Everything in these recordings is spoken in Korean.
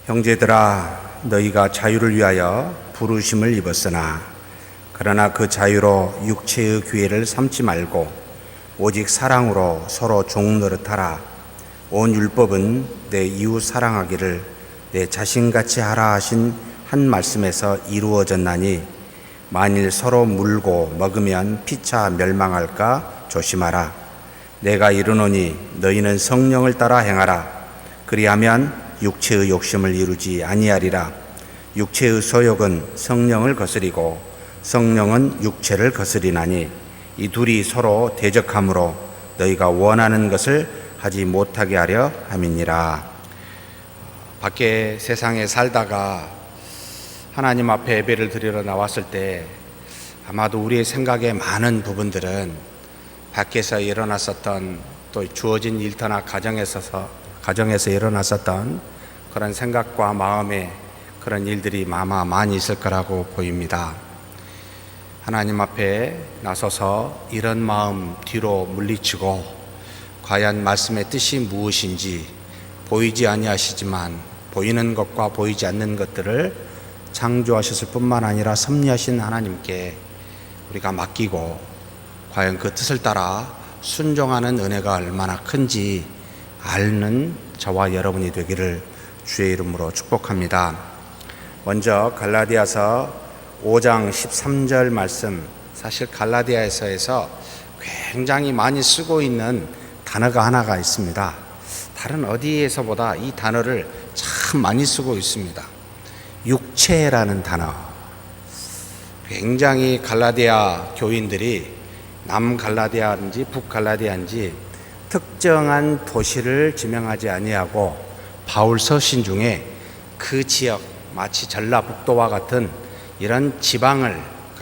형제들아, 너희가 자유를 위하여 부르심을 입었으나 그러나 그 자유로 육체의 기회를 삼지 말고 오직 사랑으로 서로 종 노릇하라. 온 율법은 내 이웃 사랑하기를 내 자신같이 하라 하신 한 말씀에서 이루어졌나니 만일 서로 물고 먹으면 피차 멸망할까 조심하라. 내가 이르노니 너희는 성령을 따라 행하라. 그리하면 육체의 욕심을 이루지 아니하리라. 육체의 소욕은 성령을 거스리고 성령은 육체를 거스리나니 이 둘이 서로 대적하므로 너희가 원하는 것을 하지 못하게 하려 함이니라. 밖에 세상에 살다가 하나님 앞에 예배를 드리러 나왔을 때 아마도 우리의 생각에 많은 부분들은 밖에서 일어났었던 또 주어진 일터나 가정에서 일어났었던 그런 생각과 마음에 그런 일들이 아마 많이 있을 거라고 보입니다. 하나님 앞에 나서서 이런 마음 뒤로 물리치고 과연 말씀의 뜻이 무엇인지 보이지 아니하시지만 보이는 것과 보이지 않는 것들을 창조하셨을 뿐만 아니라 섭리하신 하나님께 우리가 맡기고 과연 그 뜻을 따라 순종하는 은혜가 얼마나 큰지 아는 저와 여러분이 되기를 주의 이름으로 축복합니다. 먼저 갈라디아서 5장 13절 말씀, 사실 갈라디아서에서 굉장히 많이 쓰고 있는 단어가 하나가 있습니다. 다른 어디에서보다 이 단어를 참 많이 쓰고 있습니다. 육체라는 단어. 굉장히 갈라디아 교인들이 남갈라디아인지 북갈라디아인지 특정한 도시를 지명하지 아니하고 바울 서신 중에 그 지역, 마치 전라북도와 같은 이런 지방을,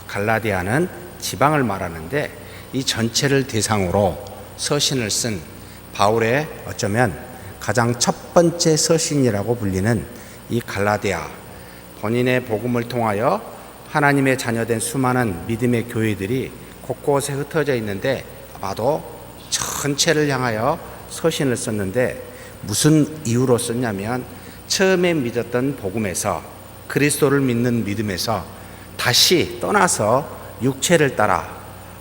갈라디아는 지방을 말하는데 이 전체를 대상으로 서신을 쓴 바울의 어쩌면 가장 첫 번째 서신이라고 불리는 이 갈라디아, 본인의 복음을 통하여 하나님의 자녀된 수많은 믿음의 교회들이 곳곳에 흩어져 있는데 아마도 전체를 향하여 서신을 썼는데 무슨 이유로 썼냐면 처음에 믿었던 복음에서 그리스도를 믿는 믿음에서 다시 떠나서 육체를 따라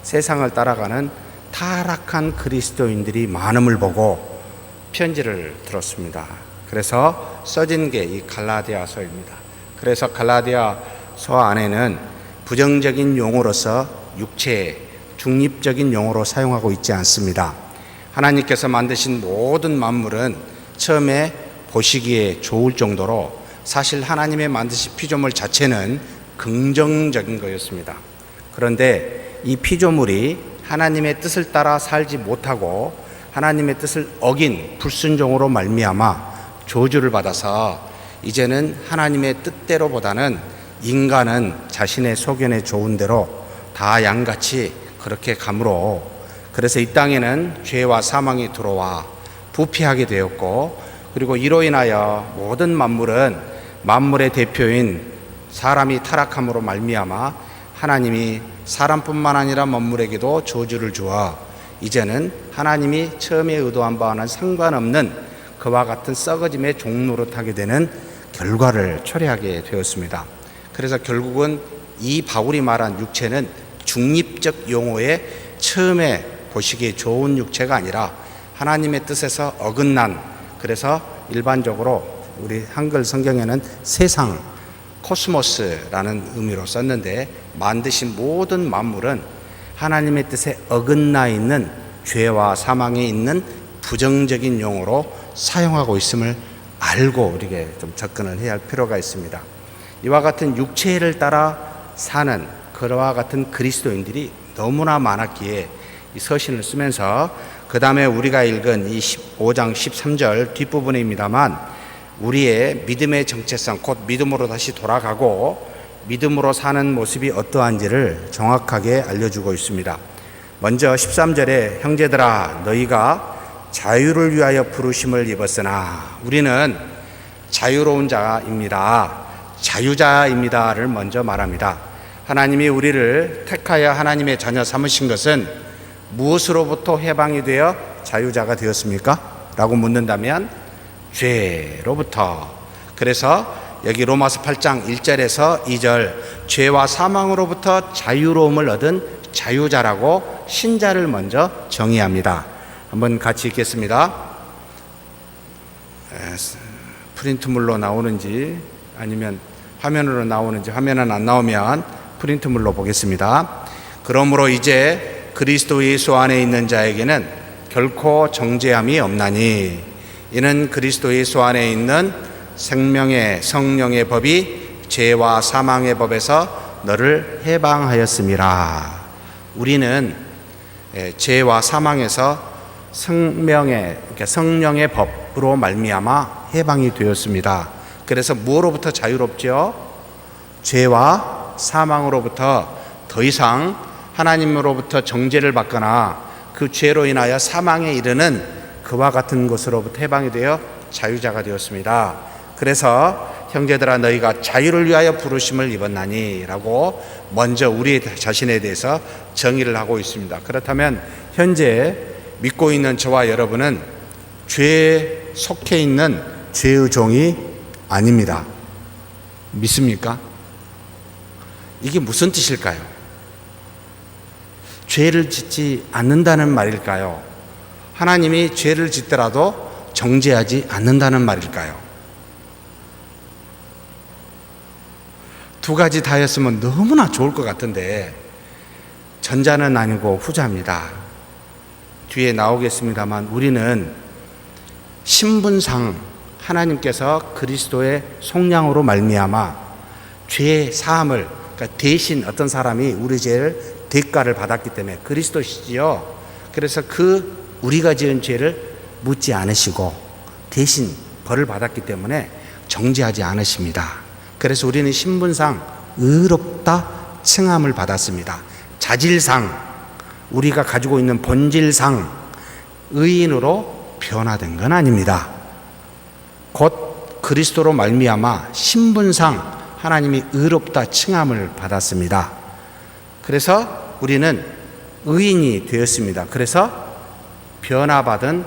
세상을 따라가는 타락한 그리스도인들이 많음을 보고 편지를 들었습니다. 그래서 써진 게 이 갈라디아서입니다. 그래서 갈라디아서 안에는 부정적인 용어로서 육체의 중립적인 용어로 사용하고 있지 않습니다. 하나님께서 만드신 모든 만물은 처음에 보시기에 좋을 정도로 사실 하나님의 만드신 피조물 자체는 긍정적인 거였습니다. 그런데 이 피조물이 하나님의 뜻을 따라 살지 못하고 하나님의 뜻을 어긴 불순종으로 말미암아 저주를 받아서 이제는 하나님의 뜻대로보다는 인간은 자신의 소견에 좋은 대로 다 양같이 그렇게 가므로 그래서 이 땅에는 죄와 사망이 들어와 부패하게 되었고 그리고 이로 인하여 모든 만물은 만물의 대표인 사람이 타락함으로 말미암아 하나님이 사람뿐만 아니라 만물에게도 저주를 주어 이제는 하나님이 처음에 의도한 바와는 상관없는 그와 같은 썩어짐의 종노릇하게 되는 결과를 초래하게 되었습니다. 그래서 결국은 이 바울이 말한 육체는 중립적 용어의 처음에 보시기에 좋은 육체가 아니라 하나님의 뜻에서 어긋난, 그래서 일반적으로 우리 한글 성경에는 세상, 코스모스라는 의미로 썼는데 만드신 모든 만물은 하나님의 뜻에 어긋나 있는 죄와 사망에 있는 부정적인 용어로 사용하고 있음을 알고 우리에게 좀 접근을 해야 할 필요가 있습니다. 이와 같은 육체를 따라 사는 그와 같은 그리스도인들이 너무나 많았기에 이 서신을 쓰면서 그 다음에 우리가 읽은 이 5장 13절 뒷부분입니다만 우리의 믿음의 정체성, 곧 믿음으로 다시 돌아가고 믿음으로 사는 모습이 어떠한지를 정확하게 알려주고 있습니다. 먼저 13절에 형제들아 너희가 자유를 위하여 부르심을 입었으나 우리는 자유로운 자입니다. 자유자입니다를 먼저 말합니다. 하나님이 우리를 택하여 하나님의 자녀 삼으신 것은 무엇으로부터 해방이 되어 자유자가 되었습니까? 라고 묻는다면 죄로부터, 그래서 여기 로마서 8장 1절에서 2절 죄와 사망으로부터 자유로움을 얻은 자유자라고 신자를 먼저 정의합니다. 한번 같이 읽겠습니다. 프린트물로 나오는지 아니면 화면으로 나오는지, 화면은 안 나오면 프린트물로 보겠습니다. 그러므로 이제 그리스도 예수 안에 있는 자에게는 결코 정죄함이 없나니 이는 그리스도 예수 안에 있는 생명의 성령의 법이 죄와 사망의 법에서 너를 해방하였음이라. 우리는 죄와 사망에서 성령의 법으로 말미암아 해방이 되었습니다. 그래서 무엇으로부터 자유롭죠? 죄와 사망으로부터 더 이상 하나님으로부터 정죄를 받거나 그 죄로 인하여 사망에 이르는 그와 같은 것으로부터 해방이 되어 자유자가 되었습니다. 그래서 형제들아 너희가 자유를 위하여 부르심을 입었나니 라고 먼저 우리 자신에 대해서 정의를 하고 있습니다. 그렇다면 현재 믿고 있는 저와 여러분은 죄에 속해 있는 죄의 종이 아닙니다. 믿습니까? 이게 무슨 뜻일까요? 죄를 짓지 않는다는 말일까요? 하나님이 죄를 짓더라도 정죄하지 않는다는 말일까요? 두 가지 다였으면 너무나 좋을 것 같은데 전자는 아니고 후자입니다. 뒤에 나오겠습니다만 우리는 신분상 하나님께서 그리스도의 속량으로 말미암아 죄 사함을, 그러니까 대신 어떤 사람이 우리 죄를 대가를 받았기 때문에 그리스도시지요. 그래서 우리가 지은 죄를 묻지 않으시고 대신 벌을 받았기 때문에 정죄하지 않으십니다. 그래서 우리는 신분상 의롭다 칭함을 받았습니다. 자질상 우리가 가지고 있는 본질상 의인으로 변화된 건 아닙니다. 곧 그리스도로 말미암아 신분상 하나님이 의롭다 칭함을 받았습니다. 그래서 우리는 의인이 되었습니다. 그래서 변화받은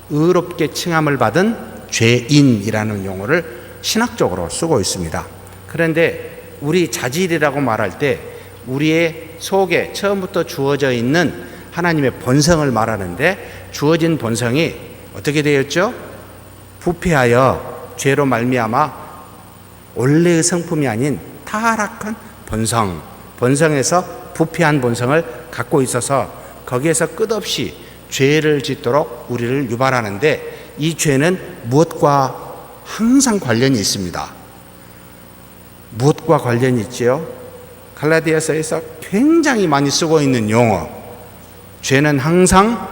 의롭게 칭함을 받은 죄인이라는 용어를 신학적으로 쓰고 있습니다. 그런데 우리 자질이라고 말할 때 우리의 속에 처음부터 주어져 있는 하나님의 본성을 말하는데 주어진 본성이 어떻게 되었죠? 부패하여 죄로 말미암아 원래의 성품이 아닌 타락한 본성에서 부패한 본성을 갖고 있어서 거기에서 끝없이 죄를 짓도록 우리를 유발하는데 이 죄는 무엇과 항상 관련이 있습니다. 무엇과 관련이 있지요? 갈라디아서에서 굉장히 많이 쓰고 있는 용어, 죄는 항상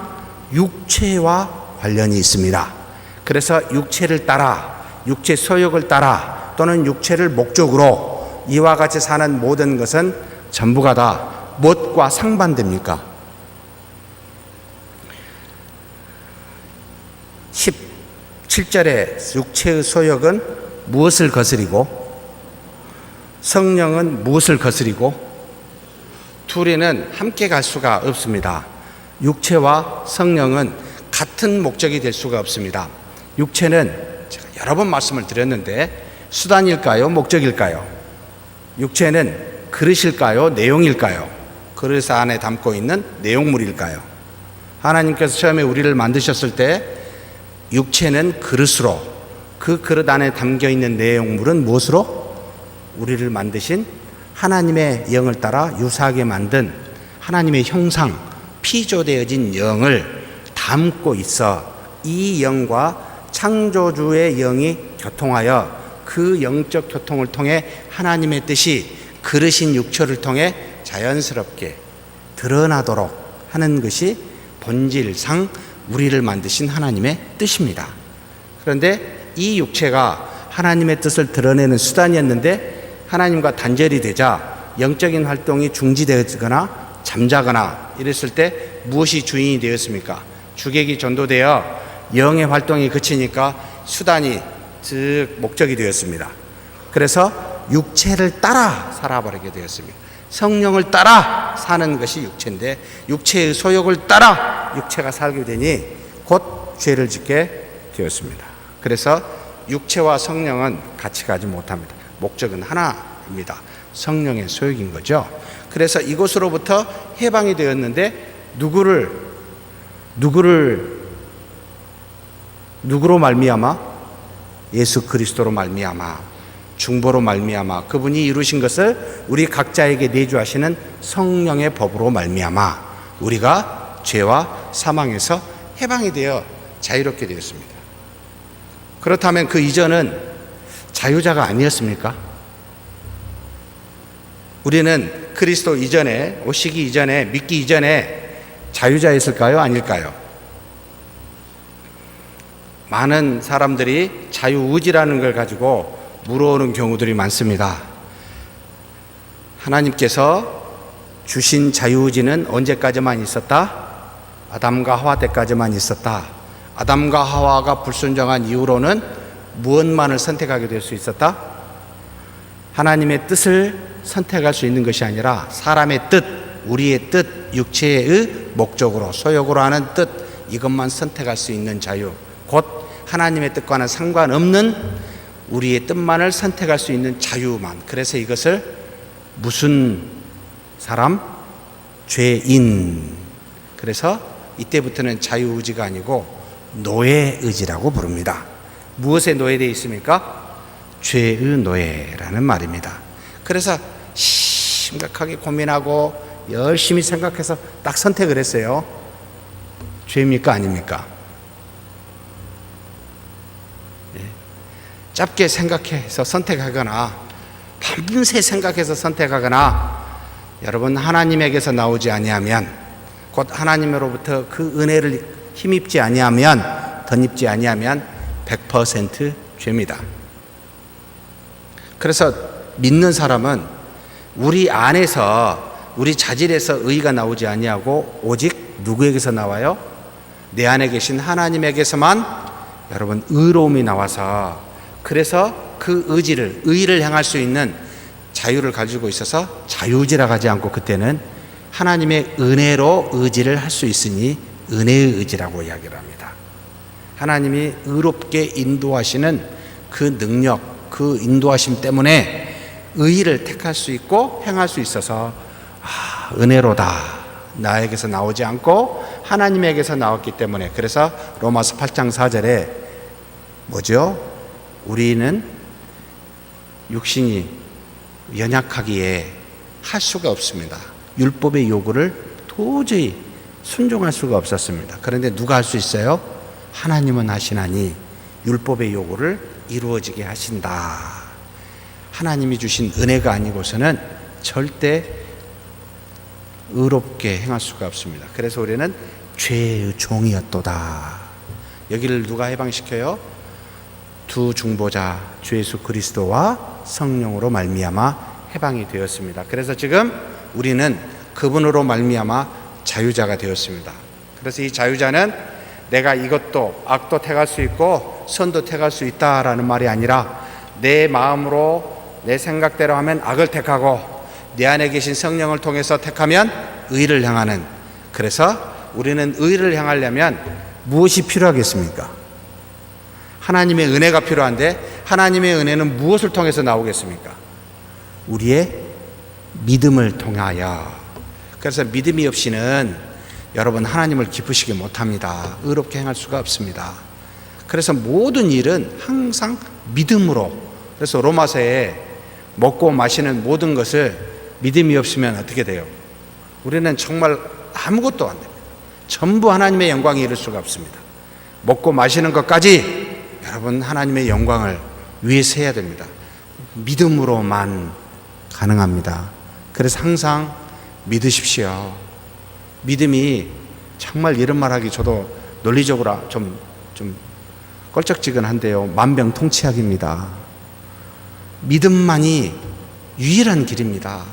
육체와 관련이 있습니다. 그래서 육체를 따라, 육체 소욕을 따라 또는 육체를 목적으로 이와 같이 사는 모든 것은 전부가 다 무엇과 상반됩니까? 17절에 육체의 소욕은 무엇을 거스리고 성령은 무엇을 거스리고 둘이는 함께 갈 수가 없습니다. 육체와 성령은 같은 목적이 될 수가 없습니다. 육체는 제가 여러 번 말씀을 드렸는데 수단일까요? 목적일까요? 육체는 그릇일까요? 내용일까요? 그릇 안에 담고 있는 내용물일까요? 하나님께서 처음에 우리를 만드셨을 때 육체는 그릇으로, 그 그릇 안에 담겨 있는 내용물은 무엇으로? 우리를 만드신 하나님의 영을 따라 유사하게 만든 하나님의 형상, 피조되어진 영을 담고 있어 이 영과 창조주의 영이 교통하여 그 영적 교통을 통해 하나님의 뜻이 그릇인 육체를 통해 자연스럽게 드러나도록 하는 것이 본질상 우리를 만드신 하나님의 뜻입니다. 그런데 이 육체가 하나님의 뜻을 드러내는 수단이었는데 하나님과 단절이 되자 영적인 활동이 중지되거나 잠자거나 이랬을 때 무엇이 주인이 되었습니까? 주객이 전도되어 영의 활동이 그치니까 수단이 즉 목적이 되었습니다. 그래서 육체를 따라 살아버리게 되었습니다. 성령을 따라 사는 것이 육체인데 육체의 소욕을 따라 육체가 살게 되니 곧 죄를 짓게 되었습니다. 그래서 육체와 성령은 같이 가지 못합니다. 목적은 하나입니다. 성령의 소욕인 거죠. 그래서 이곳으로부터 해방이 되었는데 누구로 말미암아? 예수 그리스도로 말미암아, 중보로 말미암아, 그분이 이루신 것을 우리 각자에게 내주하시는 성령의 법으로 말미암아 우리가 죄와 사망에서 해방이 되어 자유롭게 되었습니다. 그렇다면 그 이전은 자유자가 아니었습니까? 우리는 그리스도 이전에, 오시기 이전에, 믿기 이전에 자유자였을까요? 아닐까요? 많은 사람들이 자유의지라는 걸 가지고 물어오는 경우들이 많습니다. 하나님께서 주신 자유의지는 언제까지만 있었다? 아담과 하와 때까지만 있었다. 아담과 하와가 불순종한 이후로는 무엇만을 선택하게 될 수 있었다? 하나님의 뜻을 선택할 수 있는 것이 아니라 사람의 뜻, 우리의 뜻, 육체의 목적으로, 소욕으로 하는 뜻, 이것만 선택할 수 있는 자유, 곧 하나님의 뜻과는 상관없는 우리의 뜻만을 선택할 수 있는 자유만. 그래서 이것을 무슨 사람? 죄인. 그래서 이때부터는 자유의지가 아니고 노예의지라고 부릅니다. 무엇에 노예되어 있습니까? 죄의 노예라는 말입니다. 그래서 심각하게 고민하고 열심히 생각해서 딱 선택을 했어요. 죄입니까? 아닙니까? 짧게 생각해서 선택하거나 밤새 생각해서 선택하거나, 여러분 하나님에게서 나오지 아니하면, 곧 하나님으로부터 그 은혜를 힘입지 아니하면, 덧입지 아니하면 100% 죄입니다. 그래서 믿는 사람은 우리 안에서, 우리 자질에서 의의가 나오지 아니하고 오직 누구에게서 나와요? 내 안에 계신 하나님에게서만 여러분 의로움이 나와서, 그래서 그 의를 향할 수 있는 자유를 가지고 있어서 자유의지라고 하지 않고 그때는 하나님의 은혜로 의지를 할 수 있으니 은혜의 의지라고 이야기를 합니다. 하나님이 의롭게 인도하시는 그 능력, 그 인도하심 때문에 의를 택할 수 있고 행할 수 있어서 은혜로다, 나에게서 나오지 않고 하나님에게서 나왔기 때문에. 그래서 로마서 8장 4절에 뭐죠? 우리는 육신이 연약하기에 할 수가 없습니다. 율법의 요구를 도저히 순종할 수가 없었습니다. 그런데 누가 할 수 있어요? 하나님은 하시나니 율법의 요구를 이루어지게 하신다. 하나님이 주신 은혜가 아니고서는 절대 의롭게 행할 수가 없습니다. 그래서 우리는 죄의 종이었도다. 여기를 누가 해방시켜요? 두 중보자 주 예수 그리스도와 성령으로 말미암아 해방이 되었습니다. 그래서 지금 우리는 그분으로 말미암아 자유자가 되었습니다. 그래서 이 자유자는 내가 이것도 악도 택할 수 있고 선도 택할 수 있다라는 말이 아니라, 내 마음으로 내 생각대로 하면 악을 택하고 내 안에 계신 성령을 통해서 택하면 의를 향하는. 그래서 우리는 의를 향하려면 무엇이 필요하겠습니까? 하나님의 은혜가 필요한데, 하나님의 은혜는 무엇을 통해서 나오겠습니까? 우리의 믿음을 통하여. 그래서 믿음이 없이는 여러분 하나님을 기쁘시게 못합니다. 의롭게 행할 수가 없습니다. 그래서 모든 일은 항상 믿음으로. 그래서 로마서에 먹고 마시는 모든 것을 믿음이 없으면 어떻게 돼요? 우리는 정말 아무것도 안 됩니다. 전부 하나님의 영광에 이를 수가 없습니다. 먹고 마시는 것까지 여러분 하나님의 영광을 위해서 해야 됩니다. 믿음으로만 가능합니다. 그래서 항상 믿으십시오. 믿음이 정말 이런 말하기 저도 논리적으로 좀 껄쩍지근한데요, 만병통치약입니다. 믿음만이 유일한 길입니다.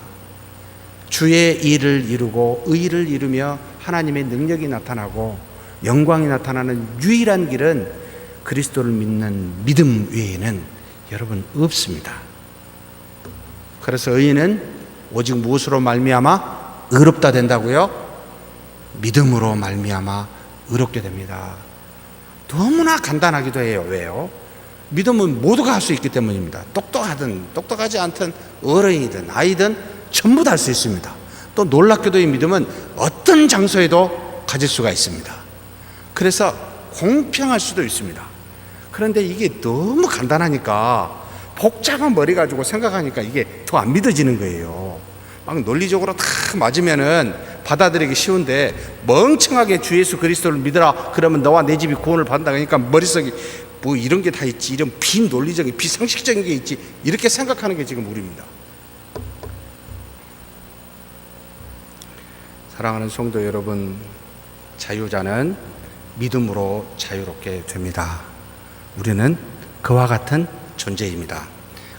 주의 일을 이루고 의를 이루며 하나님의 능력이 나타나고 영광이 나타나는 유일한 길은 그리스도를 믿는 믿음 외에는 여러분 없습니다. 그래서 의인은 오직 무엇으로 말미암아 의롭다 된다고요? 믿음으로 말미암아 의롭게 됩니다. 너무나 간단하기도 해요. 왜요? 믿음은 모두가 할 수 있기 때문입니다. 똑똑하든 똑똑하지 않든 어른이든 아이든 전부 다 할 수 있습니다. 또 놀랍게도 이 믿음은 어떤 장소에도 가질 수가 있습니다. 그래서 공평할 수도 있습니다. 그런데 이게 너무 간단하니까 복잡한 머리 가지고 생각하니까 이게 더 안 믿어지는 거예요. 막 논리적으로 다 맞으면은 받아들이기 쉬운데, 멍청하게 주 예수 그리스도를 믿으라 그러면 너와 내 집이 구원을 받는다 그러니까 머릿속에 뭐 이런 게 다 있지, 이런 비논리적인 비상식적인 게 있지, 이렇게 생각하는 게 지금 우리입니다. 사랑하는 성도 여러분, 자유자는 믿음으로 자유롭게 됩니다. 우리는 그와 같은 존재입니다.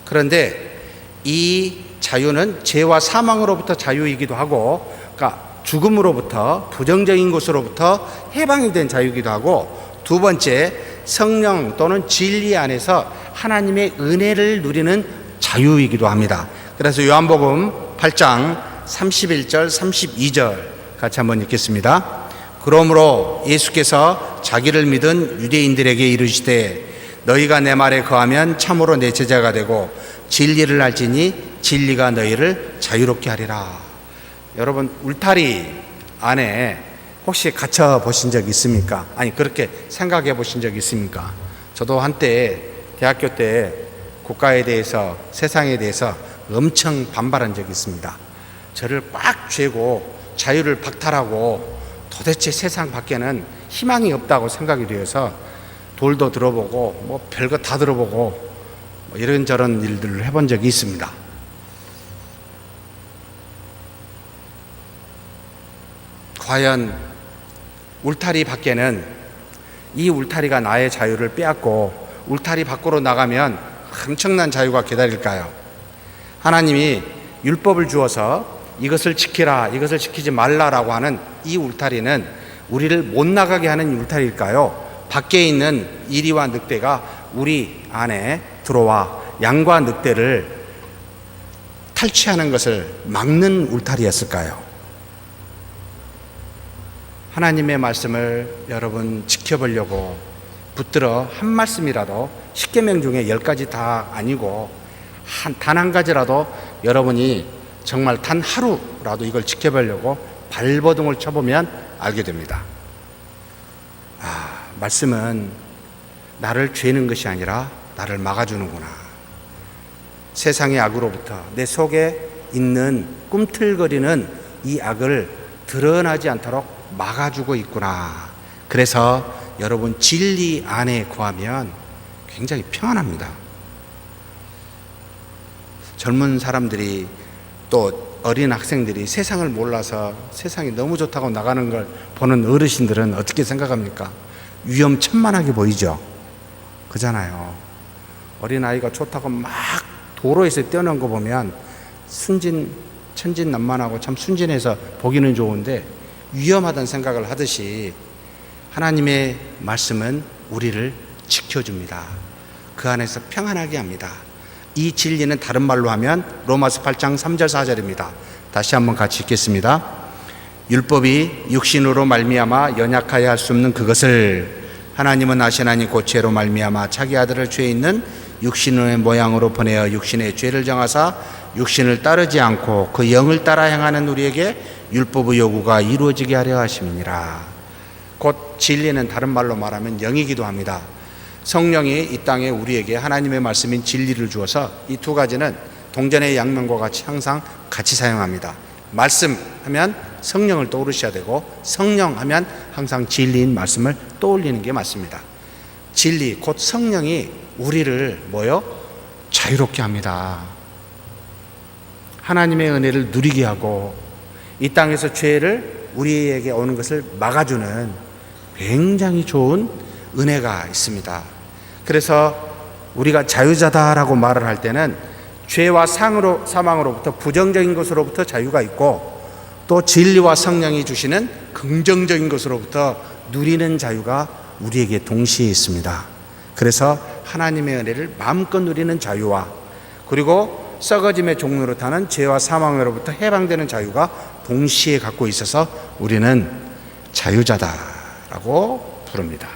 그런데 이 자유는 죄와 사망으로부터 자유이기도 하고, 그러니까 죽음으로부터, 부정적인 것으로부터 해방이 된 자유이기도 하고, 두 번째, 성령 또는 진리 안에서 하나님의 은혜를 누리는 자유이기도 합니다. 그래서 요한복음 8장 31절 32절 같이 한번 읽겠습니다. 그러므로 예수께서 자기를 믿은 유대인들에게 이르시되 너희가 내 말에 거하면 참으로 내 제자가 되고 진리를 알지니 진리가 너희를 자유롭게 하리라. 여러분, 울타리 안에 혹시 갇혀 보신 적 있습니까? 아니, 그렇게 생각해 보신 적 있습니까? 저도 한때 대학교 때 국가에 대해서, 세상에 대해서 엄청 반발한 적이 있습니다. 저를 꽉 쥐고 자유를 박탈하고 도대체 세상 밖에는 희망이 없다고 생각이 되어서 돌도 들어보고 뭐 별거 다 들어보고 뭐 이런저런 일들을 해본 적이 있습니다. 과연 울타리 밖에는, 이 울타리가 나의 자유를 빼앗고 울타리 밖으로 나가면 엄청난 자유가 기다릴까요? 하나님이 율법을 주어서 이것을 지키라, 이것을 지키지 말라라고 하는 이 울타리는 우리를 못 나가게 하는 울타리일까요? 밖에 있는 이리와 늑대가 우리 안에 들어와 양과 늑대를 탈취하는 것을 막는 울타리였을까요? 하나님의 말씀을 여러분 지켜보려고 붙들어 한 말씀이라도, 10계명 중에 10가지 다 아니고 단 한 가지라도 여러분이 정말 단 하루라도 이걸 지켜보려고 발버둥을 쳐보면 알게 됩니다. 말씀은 나를 죄는 것이 아니라 나를 막아주는구나. 세상의 악으로부터 내 속에 있는 꿈틀거리는 이 악을 드러나지 않도록 막아주고 있구나. 그래서 여러분, 진리 안에 구하면 굉장히 평안합니다. 젊은 사람들이 또 어린 학생들이 세상을 몰라서 세상이 너무 좋다고 나가는 걸 보는 어르신들은 어떻게 생각합니까? 위험천만하게 보이죠? 그잖아요. 어린아이가 좋다고 막 도로에서 뛰어난 거 보면 천진난만하고 참 순진해서 보기는 좋은데 위험하다는 생각을 하듯이 하나님의 말씀은 우리를 지켜줍니다. 그 안에서 평안하게 합니다. 이 진리는 다른 말로 하면 로마서 8장 3절 4절입니다. 다시 한번 같이 읽겠습니다. 율법이 육신으로 말미암아 연약하여 할 수 없는 그것을 하나님은 아시나니 곧 죄로 말미암아 자기 아들을 죄 있는 육신의 모양으로 보내어 육신의 죄를 정하사 육신을 따르지 않고 그 영을 따라 행하는 우리에게 율법의 요구가 이루어지게 하려 하심이니라. 곧 진리는 다른 말로 말하면 영이기도 합니다. 성령이 이 땅에 우리에게 하나님의 말씀인 진리를 주어서 이 두 가지는 동전의 양면과 같이 항상 같이 사용합니다. 말씀하면 성령을 떠오르셔야 되고, 성령하면 항상 진리인 말씀을 떠올리는 게 맞습니다. 진리, 곧 성령이 우리를 자유롭게 합니다. 하나님의 은혜를 누리게 하고 이 땅에서 죄를 우리에게 오는 것을 막아주는 굉장히 좋은 은혜가 있습니다. 그래서 우리가 자유자다라고 말을 할 때는 죄와 사망으로부터, 부정적인 것으로부터 자유가 있고, 또 진리와 성령이 주시는 긍정적인 것으로부터 누리는 자유가 우리에게 동시에 있습니다. 그래서 하나님의 은혜를 마음껏 누리는 자유와, 그리고 썩어짐의 종로로 타는 죄와 사망으로부터 해방되는 자유가 동시에 갖고 있어서 우리는 자유자다라고 부릅니다.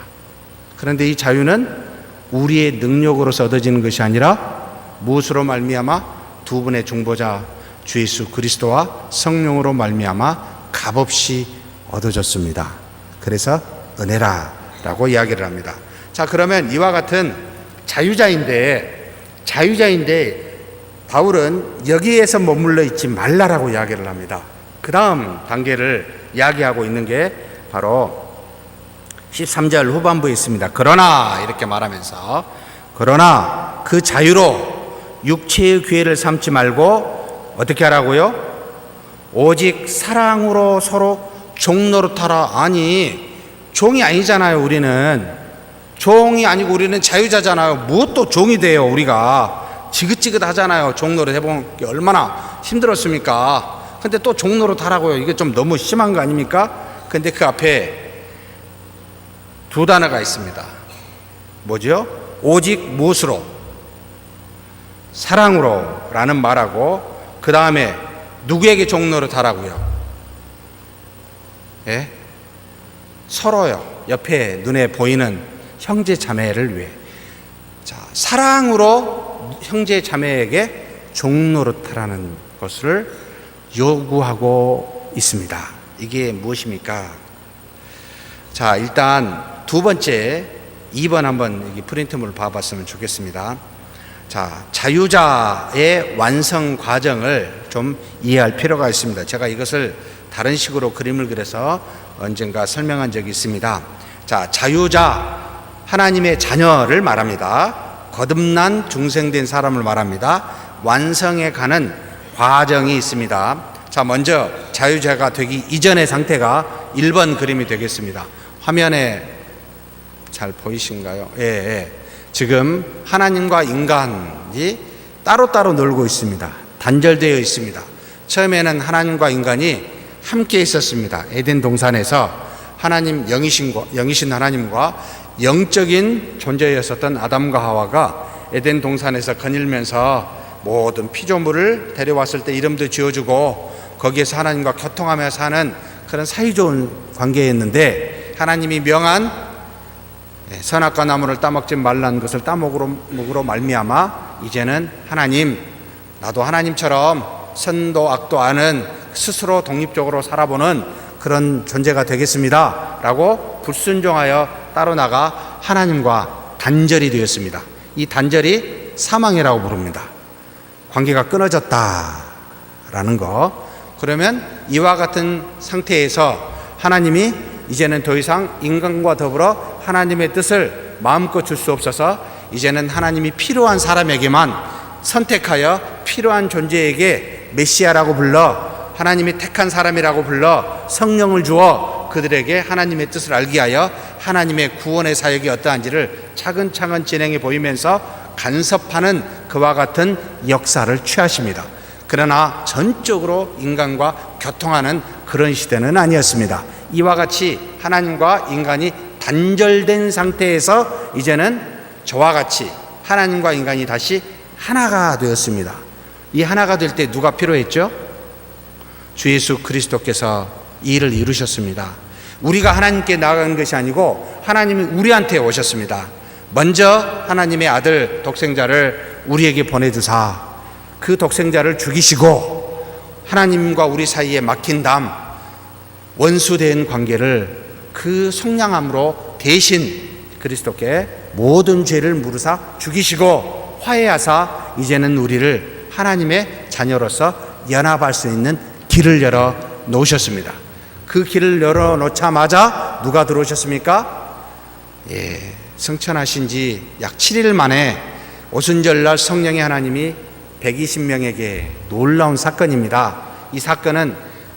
그런데 이 자유는 우리의 능력으로서 얻어지는 것이 아니라 무엇으로 말미암아 두 분의 중보자 주 예수 그리스도와 성령으로 말미암아 값없이 얻어졌습니다. 그래서 은혜라라고 이야기를 합니다. 자, 그러면 이와 같은 자유자인데 바울은 여기에서 머물러 있지 말라라고 이야기를 합니다. 그 다음 단계를 이야기하고 있는 게 바로 13절 후반부에 있습니다. 그러나 이렇게 말하면서 그러나 그 자유로 육체의 기회를 삼지 말고 어떻게 하라고요? 오직 사랑으로 서로 종노릇하라. 아니, 종이 아니잖아요. 우리는 종이 아니고 우리는 자유자잖아요. 무엇도 종이 돼요. 우리가 지긋지긋하잖아요. 종노릇 해보면 얼마나 힘들었습니까? 근데 또 종노릇 하라고요. 이게 좀 너무 심한 거 아닙니까? 근데 그 앞에 두 단어가 있습니다. 뭐죠? 오직 무엇으로? 사랑으로 라는 말하고 그 다음에 누구에게 종노릇 하라고요? 예? 서로요. 옆에 눈에 보이는 형제 자매를 위해. 자, 사랑으로 형제 자매에게 종노릇 하라는 것을 요구하고 있습니다. 이게 무엇입니까? 자, 일단 두 번째 2번 한번 여기 프린트물을 봐봤으면 좋겠습니다. 자, 자유자의 완성 과정을 좀 이해할 필요가 있습니다. 제가 이것을 다른 식으로 그림을 그려서 언젠가 설명한 적이 있습니다. 자, 자유자, 하나님의 자녀를 말합니다. 거듭난 중생된 사람을 말합니다. 완성해 가는 과정이 있습니다. 자, 먼저 자유자가 되기 이전의 상태가 1번 그림이 되겠습니다. 화면에 잘 보이신가요? 예. 지금 하나님과 인간이 따로따로 놀고 있습니다. 단절되어 있습니다. 처음에는 하나님과 인간이 함께 있었습니다. 에덴 동산에서 하나님 영이신 하나님과 영적인 존재였었던 아담과 하와가 에덴 동산에서 거닐면서 모든 피조물을 데려왔을 때 이름도 지어주고 거기에서 하나님과 교통하며 사는 그런 사이좋은 관계였는데 하나님이 명한 선악과 나무를 따먹지 말라는 것을 따먹으로 말미암아 이제는 하나님, 나도 하나님처럼 선도 악도 아는 스스로 독립적으로 살아보는 그런 존재가 되겠습니다 라고 불순종하여 따로 나가 하나님과 단절이 되었습니다. 이 단절이 사망이라고 부릅니다. 관계가 끊어졌다라는 거. 그러면 이와 같은 상태에서 하나님이 이제는 더 이상 인간과 더불어 하나님의 뜻을 마음껏 줄 수 없어서 이제는 하나님이 필요한 사람에게만 선택하여 필요한 존재에게 메시아라고 불러 하나님이 택한 사람이라고 불러 성령을 주어 그들에게 하나님의 뜻을 알게 하여 하나님의 구원의 사역이 어떠한지를 차근차근 진행해 보이면서 간섭하는 그와 같은 역사를 취하십니다. 그러나 전적으로 인간과 교통하는 그런 시대는 아니었습니다. 이와 같이 하나님과 인간이 단절된 상태에서 이제는 저와 같이 하나님과 인간이 다시 하나가 되었습니다. 이 하나가 될 때 누가 필요했죠? 주 예수 그리스도께서 이 일을 이루셨습니다. 우리가 하나님께 나아간 것이 아니고 하나님이 우리한테 오셨습니다. 먼저 하나님의 아들 독생자를 우리에게 보내주사 그 독생자를 죽이시고 하나님과 우리 사이에 막힌 담 원수된 관계를 그 속량함으로 대신 그리스도께 모든 죄를 물으사 죽이시고 화해하사 이제는 우리를 하나님의 자녀로서 연합할 수 있는 길을 열어 놓으셨습니다. 그 길을 열어 놓자마자 누가 들어오셨습니까? 승천하신 지 약 7일 만에 오순절날 성령의 하나님이 120명에게 놀라운 사건입니다. 이 사건은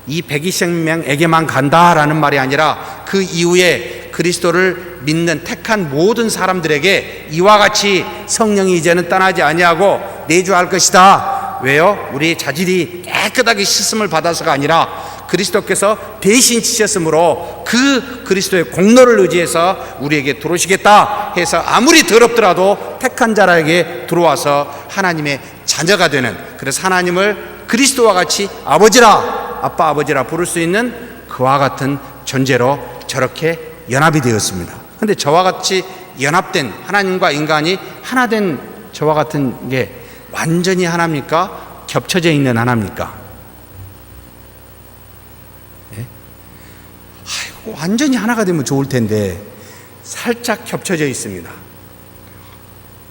이 120명에게만 간다라는 말이 아니라 그 이후에 그리스도를 믿는 택한 모든 사람들에게 이와 같이 성령이 이제는 떠나지 아니하고 내주할 것이다. 왜요? 우리 자질이 깨끗하게 씻음을 받아서가 아니라 그리스도께서 대신 지셨으므로 그 그리스도의 공로를 의지해서 우리에게 들어오시겠다 해서 아무리 더럽더라도 택한 자에게 들어와서 하나님의 자녀가 되는, 그래서 하나님을 그리스도와 같이 아버지라, 아빠 아버지라 부를 수 있는 그와 같은 존재로 저렇게 연합이 되었습니다. 근데 저와 같이 연합된, 하나님과 인간이 하나 된 저와 같은 게 완전히 하나입니까? 겹쳐져 있는 하나입니까? 예? 아이고, 완전히 하나가 되면 좋을 텐데 살짝 겹쳐져 있습니다.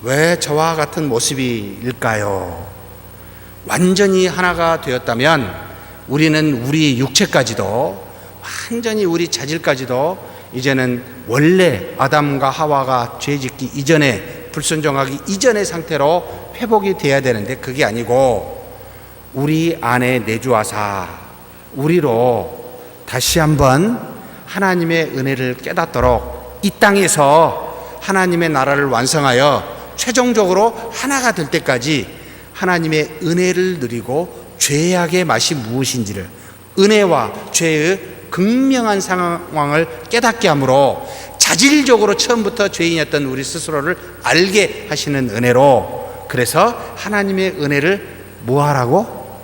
왜 저와 같은 모습일까요? 완전히 하나가 되었다면 우리는 우리 육체까지도, 완전히 우리 자질까지도 이제는 원래 아담과 하와가 죄짓기 이전에, 불순종하기 이전의 상태로 회복이 돼야 되는데 그게 아니고 우리 안에 내주하사 우리로 다시 한번 하나님의 은혜를 깨닫도록 이 땅에서 하나님의 나라를 완성하여 최종적으로 하나가 될 때까지 하나님의 은혜를 누리고 죄악의 맛이 무엇인지를, 은혜와 죄의 극명한 상황을 깨닫게 함으로 자질적으로 처음부터 죄인이었던 우리 스스로를 알게 하시는 은혜로, 그래서 하나님의 은혜를 뭐하라고?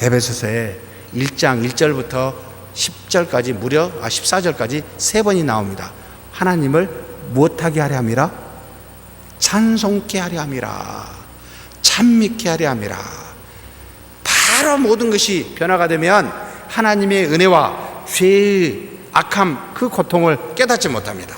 에베소서에 1장 1절부터 10절까지 무려 14절까지 3번이 나옵니다. 하나님을 무엇하게 하려 함이라? 찬송케 하려 함이라, 찬미케 하려 함이라. 바로 모든 것이 변화가 되면 하나님의 은혜와 죄의 악함, 그 고통을 깨닫지 못합니다.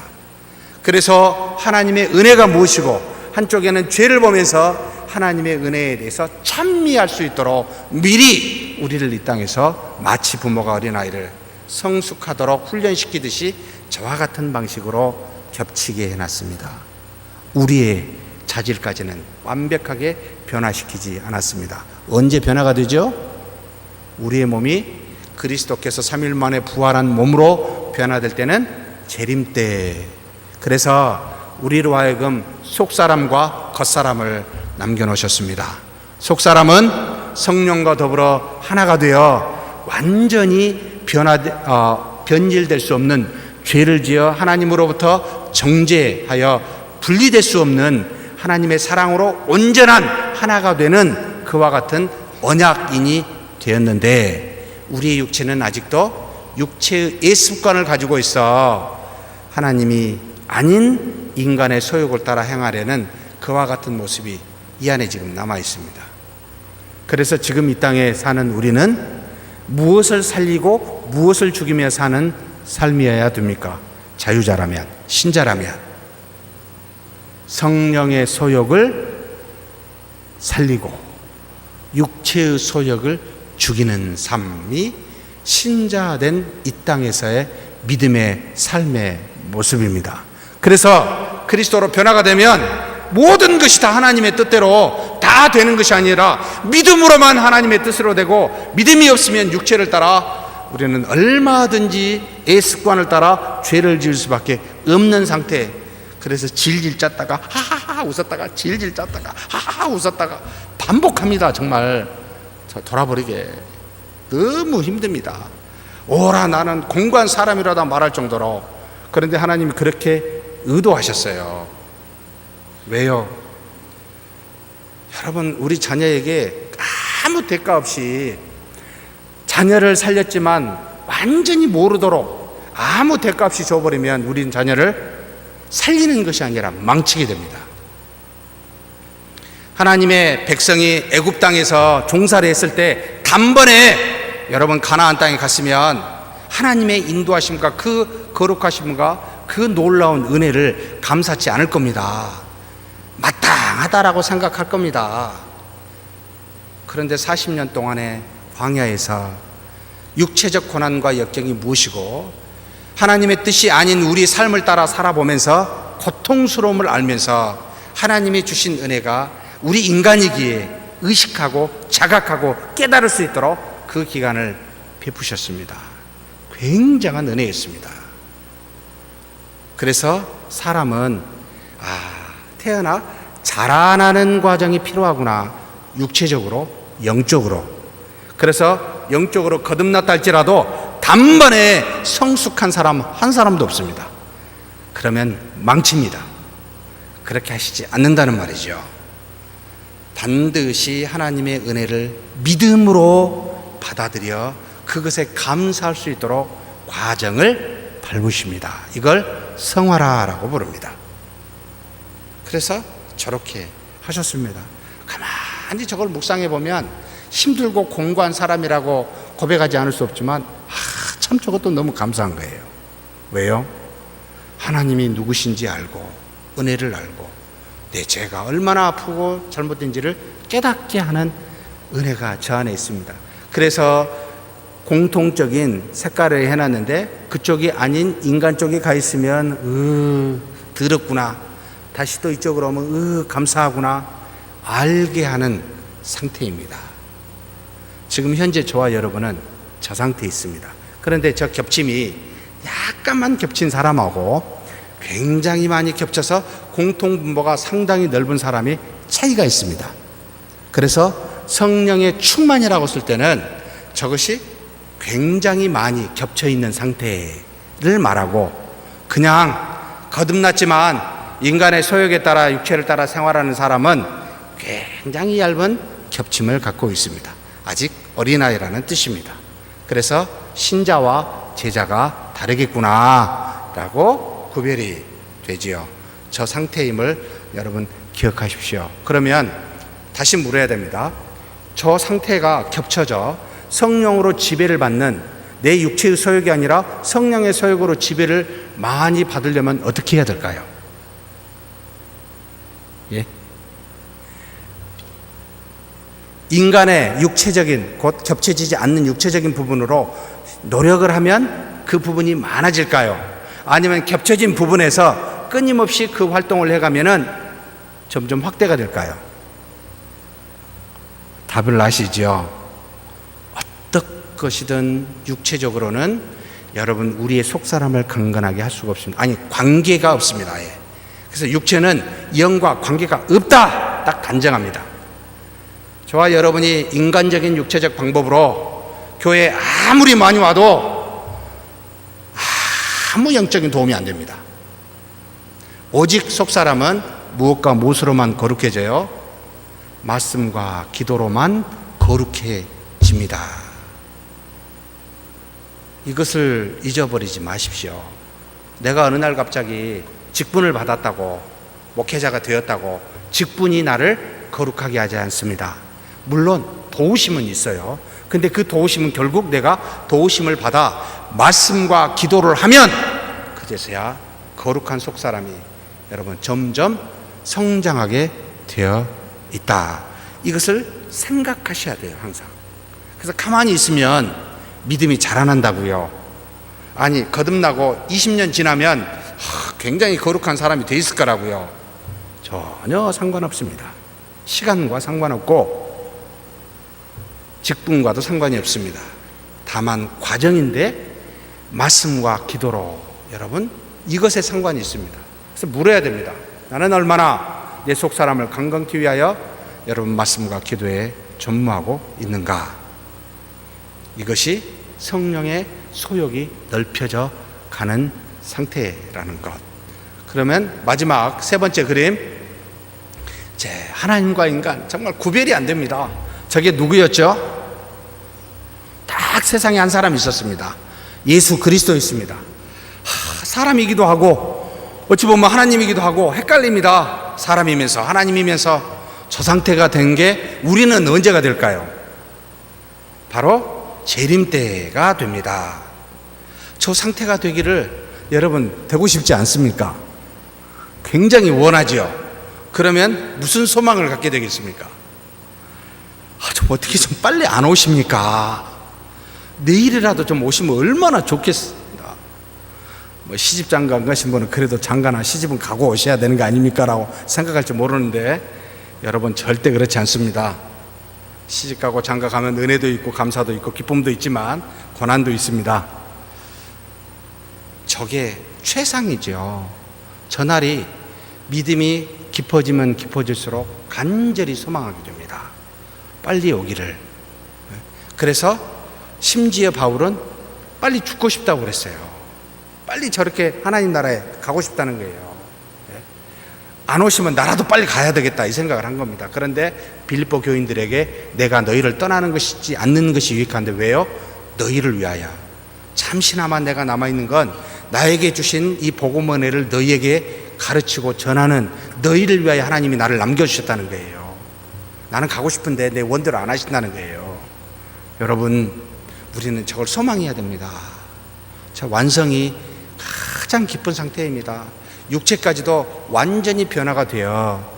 그래서 하나님의 은혜가 무엇이고, 한쪽에는 죄를 보면서 하나님의 은혜에 대해서 찬미할 수 있도록 미리 우리를 이 땅에서 마치 부모가 어린아이를 성숙하도록 훈련시키듯이 저와 같은 방식으로 겹치게 해놨습니다. 우리의 자질까지는 완벽하게 변화시키지 않았습니다. 언제 변화가 되죠? 우리의 몸이 그리스도께서 3일 만에 부활한 몸으로 변화될 때는 재림 때. 그래서 우리로 하여금 속사람과 겉사람을 남겨놓으셨습니다. 속사람은 성령과 더불어 하나가 되어 완전히 변질될 수 없는, 죄를 지어 하나님으로부터 정죄하여 분리될 수 없는 하나님의 사랑으로 온전한 하나가 되는 그와 같은 언약인이 되었는데, 우리의 육체는 아직도 육체의 예습관을 가지고 있어 하나님이 아닌 인간의 소욕을 따라 행하려는 그와 같은 모습이 이 안에 지금 남아 있습니다. 그래서 지금 이 땅에 사는 우리는 무엇을 살리고 무엇을 죽이며 사는 삶이어야 됩니까? 자유자라면, 신자라면 성령의 소욕을 살리고 육체의 소욕을 죽이는 삶이 신자된 이 땅에서의 믿음의 삶의 모습입니다. 그래서 그리스도로 변화가 되면 모든 것이 다 하나님의 뜻대로 다 되는 것이 아니라 믿음으로만 하나님의 뜻으로 되고, 믿음이 없으면 육체를 따라 우리는 얼마든지 습관을 따라 죄를 지을 수밖에 없는 상태. 그래서 질질 짰다가 하하하 웃었다가 질질 짰다가 하하하 웃었다가 반복합니다. 정말 돌아버리게 너무 힘듭니다. 오라 나는 공고한 사람이라다 말할 정도로. 그런데 하나님이 그렇게 의도하셨어요. 왜요? 여러분, 우리 자녀에게 아무 대가 없이 자녀를 살렸지만 완전히 모르도록 아무 대가 없이 줘버리면 우린 자녀를 살리는 것이 아니라 망치게 됩니다. 하나님의 백성이 애굽 땅에서 종살이 했을 때 단번에 여러분 가나안 땅에 갔으면 하나님의 인도하심과 그 거룩하심과 그 놀라운 은혜를 감사치 않을 겁니다. 마땅하다라고 생각할 겁니다. 그런데 40년 동안의 광야에서 육체적 고난과 역경이 무엇이고 하나님의 뜻이 아닌 우리 삶을 따라 살아보면서 고통스러움을 알면서 하나님이 주신 은혜가 우리 인간이기에 의식하고 자각하고 깨달을 수 있도록 그 기간을 베푸셨습니다. 굉장한 은혜였습니다. 그래서 사람은 태어나 자라나는 과정이 필요하구나. 육체적으로, 영적으로. 그래서 영적으로 거듭났다 할지라도 단번에 성숙한 사람 한 사람도 없습니다. 그러면 망칩니다. 그렇게 하시지 않는다는 말이죠. 반드시 하나님의 은혜를 믿음으로 받아들여 그것에 감사할 수 있도록 과정을 밟으십니다. 이걸 성화라라고 부릅니다. 그래서 저렇게 하셨습니다. 가만히 저걸 묵상해 보면 힘들고 공고한 사람이라고 고백하지 않을 수 없지만 참 저것도 너무 감사한 거예요. 왜요? 하나님이 누구신지 알고 은혜를 알고 내 죄가 얼마나 아프고 잘못된지를 깨닫게 하는 은혜가 저 안에 있습니다. 그래서 공통적인 색깔을 해놨는데 그쪽이 아닌 인간 쪽에 가 있으면 더럽구나, 다시 또 이쪽으로 오면 감사하구나 알게 하는 상태입니다. 지금 현재 저와 여러분은 저 상태에 있습니다. 그런데 저 겹침이 약간만 겹친 사람하고 굉장히 많이 겹쳐서 공통분모가 상당히 넓은 사람이 차이가 있습니다. 그래서 성령의 충만이라고 쓸 때는 저것이 굉장히 많이 겹쳐 있는 상태를 말하고, 그냥 거듭났지만 인간의 소욕에 따라 육체를 따라 생활하는 사람은 굉장히 얇은 겹침을 갖고 있습니다. 아직 어린아이라는 뜻입니다. 그래서 신자와 제자가 다르겠구나 라고 구별이 되지요. 저 상태임을 여러분 기억하십시오. 그러면 다시 물어야 됩니다. 저 상태가 겹쳐져 성령으로 지배를 받는 내 육체의 소욕이 아니라 성령의 소욕으로 지배를 많이 받으려면 어떻게 해야 될까요? 예? 인간의 육체적인, 곧 겹쳐지지 않는 육체적인 부분으로 노력을 하면 그 부분이 많아질까요? 아니면 겹쳐진 부분에서 끊임없이 그 활동을 해가면은 점점 확대가 될까요? 답을 아시죠? 어떤 것이든 육체적으로는 여러분 우리의 속사람을 강건하게 할 수가 없습니다. 아니, 관계가 없습니다. 아예. 그래서 육체는 영과 관계가 없다, 딱 단정합니다. 저와 여러분이 인간적인 육체적 방법으로 교회에 아무리 많이 와도 아무 영적인 도움이 안 됩니다. 오직 속사람은 무엇과 무엇으로만 거룩해져요? 말씀과 기도로만 거룩해집니다. 이것을 잊어버리지 마십시오. 내가 어느 날 갑자기 직분을 받았다고, 목회자가 되었다고 직분이 나를 거룩하게 하지 않습니다. 물론 도우심은 있어요. 근데 그 도우심은 결국 내가 도우심을 받아 말씀과 기도를 하면 그제서야 거룩한 속사람이 여러분 점점 성장하게 되어 있다. 이것을 생각하셔야 돼요, 항상. 그래서 가만히 있으면 믿음이 자라난다고요. 아니, 거듭나고 20년 지나면 굉장히 거룩한 사람이 돼 있을 거라고요. 전혀 상관없습니다. 시간과 상관없고 직분과도 상관이 없습니다. 다만 과정인데 말씀과 기도로 여러분 이것에 상관이 있습니다. 그래서 물어야 됩니다. 나는 얼마나 내 속사람을 강건케 위하여 여러분 말씀과 기도에 전무하고 있는가? 이것이 성령의 소욕이 넓혀져 가는 상태라는 것. 그러면 마지막 세 번째 그림, 하나님과 인간 정말 구별이 안 됩니다. 저게 누구였죠? 딱 세상에 한 사람이 있었습니다. 예수 그리스도였습니다. 사람이기도 하고 어찌 보면 하나님이기도 하고 헷갈립니다. 사람이면서 하나님이면서 저 상태가 된 게 우리는 언제가 될까요? 바로 재림 때가 됩니다. 저 상태가 되기를 여러분 되고 싶지 않습니까? 굉장히 원하지요. 그러면 무슨 소망을 갖게 되겠습니까? 좀 어떻게 좀 빨리 안 오십니까? 내일이라도 좀 오시면 얼마나 좋겠습니다. 시집 장가 가신 분은 그래도 장가나 시집은 가고 오셔야 되는 거 아닙니까? 라고 생각할지 모르는데 여러분 절대 그렇지 않습니다. 시집 가고 장가 가면 은혜도 있고 감사도 있고 기쁨도 있지만 고난도 있습니다. 저게 최상이죠. 저날이 믿음이 깊어지면 깊어질수록 간절히 소망하게 됩니다. 빨리 오기를. 그래서 심지어 바울은 빨리 죽고 싶다고 그랬어요. 빨리 저렇게 하나님 나라에 가고 싶다는 거예요. 안 오시면 나라도 빨리 가야 되겠다 이 생각을 한 겁니다. 그런데 빌립보 교인들에게 내가 너희를 떠나는 것이지 않는 것이 유익한데 왜요? 너희를 위하여. 잠시나마 내가 남아있는 건 나에게 주신 이 복음 은혜를 너희에게 가르치고 전하는 너희를 위하여 하나님이 나를 남겨주셨다는 거예요. 나는 가고 싶은데 내 원대로 안 하신다는 거예요. 여러분, 우리는 저걸 소망해야 됩니다. 자, 완성이 가장 기쁜 상태입니다. 육체까지도 완전히 변화가 되어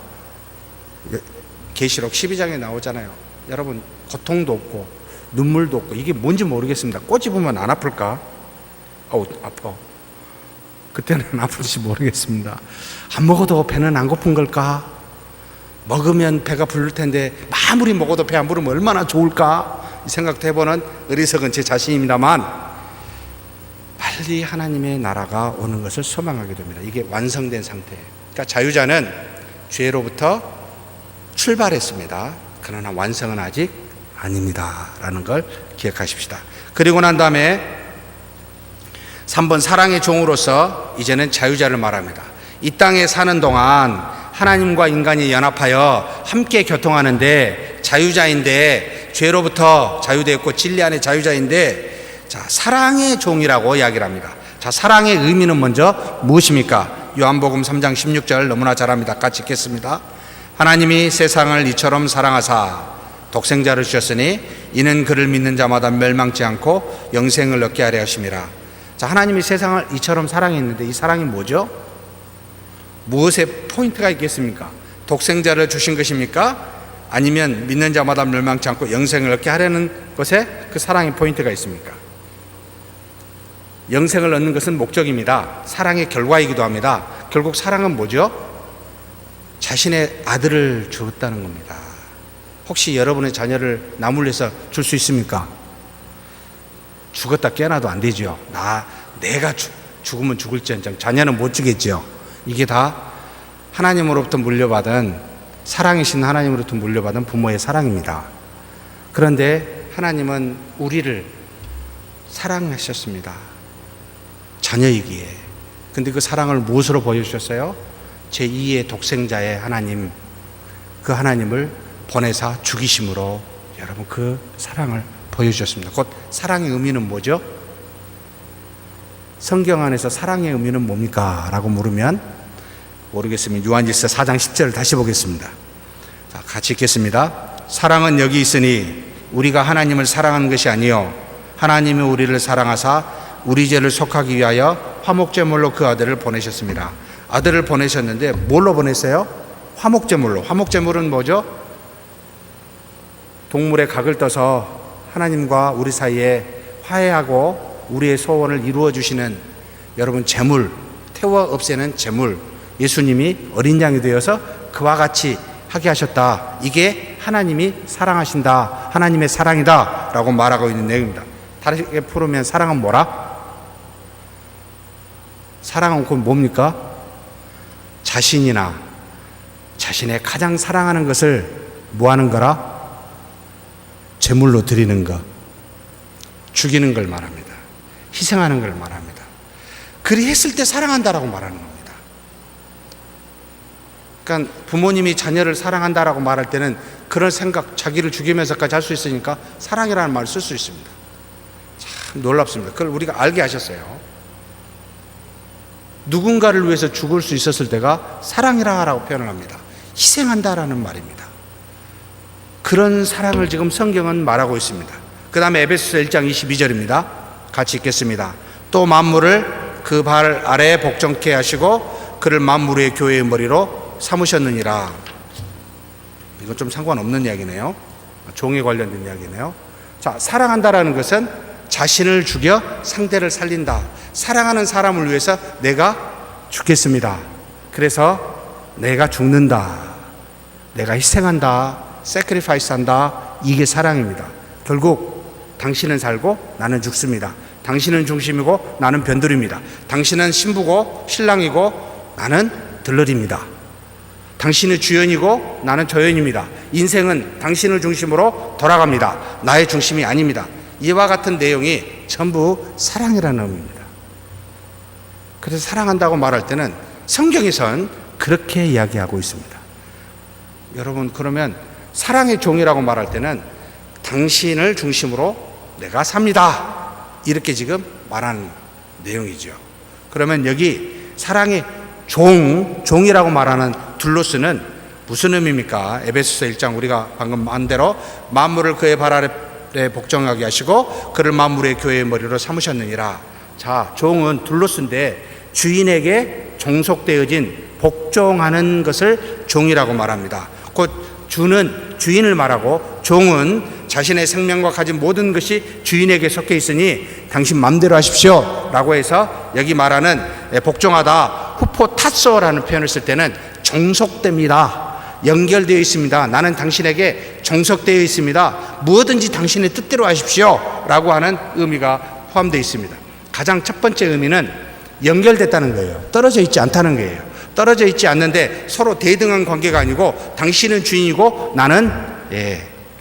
계시록 12장에 나오잖아요. 여러분, 고통도 없고 눈물도 없고 이게 뭔지 모르겠습니다. 꼬집으면 안 아플까? 아파. 그때는 안 아플지 모르겠습니다. 안 먹어도 배는 안 고픈 걸까? 먹으면 배가 부를 텐데 아무리 먹어도 배 안 부르면 얼마나 좋을까? 이 생각도 해보는 어리석은 제 자신입니다만, 빨리 하나님의 나라가 오는 것을 소망하게 됩니다. 이게 완성된 상태. 그러니까 자유자는 죄로부터 출발했습니다. 그러나 완성은 아직 아닙니다 라는 걸 기억하십시다. 그리고 난 다음에 3번, 사랑의 종으로서 이제는 자유자를 말합니다. 이 땅에 사는 동안 하나님과 인간이 연합하여 함께 교통하는데 자유자인데, 죄로부터 자유되었고 진리 안에 자유자인데, 자, 사랑의 종이라고 이야기를 합니다. 자, 사랑의 의미는 먼저 무엇입니까? 요한복음 3장 16절 너무나 잘 압니다. 같이 읽겠습니다. 하나님이 세상을 이처럼 사랑하사 독생자를 주셨으니 이는 그를 믿는 자마다 멸망치 않고 영생을 얻게 하려 하심이라. 자, 하나님이 세상을 이처럼 사랑했는데 이 사랑이 뭐죠? 무엇에 포인트가 있겠습니까? 독생자를 주신 것입니까? 아니면 믿는 자마다 멸망치 않고 영생을 얻게 하려는 것에 그 사랑의 포인트가 있습니까? 영생을 얻는 것은 목적입니다. 사랑의 결과이기도 합니다. 결국 사랑은 뭐죠? 자신의 아들을 주었다는 겁니다. 혹시 여러분의 자녀를 나물려서 줄 수 있습니까? 죽었다 깨어나도 안 되죠. 내가 죽으면 죽을지언정 자녀는 못 주겠죠. 이게 다 하나님으로부터 물려받은, 사랑이신 하나님으로부터 물려받은 부모의 사랑입니다. 그런데 하나님은 우리를 사랑하셨습니다. 자녀이기에. 근데 그 사랑을 무엇으로 보여주셨어요? 제2의 독생자의 하나님, 그 하나님을 보내사 죽이심으로 여러분 그 사랑을 보여주셨습니다. 곧 사랑의 의미는 뭐죠? 성경 안에서 사랑의 의미는 뭡니까? 라고 물으면 모르겠으면 요한일서 4장 10절을 다시 보겠습니다. 자, 같이 읽겠습니다. 사랑은 여기 있으니 우리가 하나님을 사랑하는 것이 아니요 하나님이 우리를 사랑하사 우리 죄를 속하기 위하여 화목제물로 그 아들을 보내셨습니다. 아들을 보내셨는데 뭘로 보냈어요? 화목제물로. 화목제물은 뭐죠? 동물의 각을 떠서 하나님과 우리 사이에 화해하고 우리의 소원을 이루어 주시는, 여러분, 제물, 태워 없애는 제물, 예수님이 어린 양이 되어서 그와 같이 하게 하셨다. 이게 하나님이 사랑하신다, 하나님의 사랑이다 라고 말하고 있는 내용입니다. 다르게 풀으면 사랑은 뭐라? 사랑은 곧 뭡니까? 자신이나 자신의 가장 사랑하는 것을 뭐 하는 거라? 제물로 드리는 것, 죽이는 걸 말합니다. 희생하는 걸 말합니다. 그리 했을 때 사랑한다라고 말하는 겁니다. 그러니까 부모님이 자녀를 사랑한다라고 말할 때는 그런 생각, 자기를 죽이면서까지 할 수 있으니까 사랑이라는 말을 쓸 수 있습니다. 참 놀랍습니다. 그걸 우리가 알게 하셨어요. 누군가를 위해서 죽을 수 있었을 때가 사랑이라고 표현을 합니다. 희생한다라는 말입니다. 그런 사랑을 지금 성경은 말하고 있습니다. 그 다음에 에베소서 1장 22절입니다. 같이 읽겠습니다. 또 만물을 그 발 아래에 복종케 하시고 그를 만물 위의 교회의 머리로 삼으셨느니라. 이건 좀 상관없는 이야기네요. 종에 관련된 이야기네요. 자, 사랑한다라는 것은 자신을 죽여 상대를 살린다. 사랑하는 사람을 위해서 내가 죽겠습니다. 그래서 내가 죽는다, 내가 희생한다, sacrifice 한다. 이게 사랑입니다. 결국 당신은 살고 나는 죽습니다. 당신은 중심이고 나는 변두리입니다. 당신은 신부고 신랑이고 나는 들러리입니다. 당신은 주연이고 나는 조연입니다. 인생은 당신을 중심으로 돌아갑니다. 나의 중심이 아닙니다. 이와 같은 내용이 전부 사랑이라는 의미입니다. 그래서 사랑한다고 말할 때는 성경에선 그렇게 이야기하고 있습니다. 여러분, 그러면 사랑의 종이라고 말할 때는 당신을 중심으로 내가 삽니다, 이렇게 지금 말하는 내용이죠. 그러면 여기 사랑의 종이라고 말하는 둘로스는 무슨 의미입니까? 에베소서 1장 우리가 방금 한 대로 만물을 그의 발 아래 복종하게 하시고 그를 만물의 교회의 머리로 삼으셨느니라. 자, 종은 둘로스인데 주인에게 종속되어진 복종하는 것을 종이라고 말합니다. 곧 주는 주인을 말하고 종은 자신의 생명과 가진 모든 것이 주인에게 속해 있으니 당신 맘대로 하십시오 라고 해서 여기 말하는 복종하다, 후포타소라는 표현을 쓸 때는 종속됩니다. 연결되어 있습니다. 나는 당신에게 종속되어 있습니다. 무엇든지 당신의 뜻대로 하십시오 라고 하는 의미가 포함되어 있습니다. 가장 첫 번째 의미는 연결됐다는 거예요. 떨어져 있지 않다는 거예요. 떨어져 있지 않는데 서로 대등한 관계가 아니고 당신은 주인이고 나는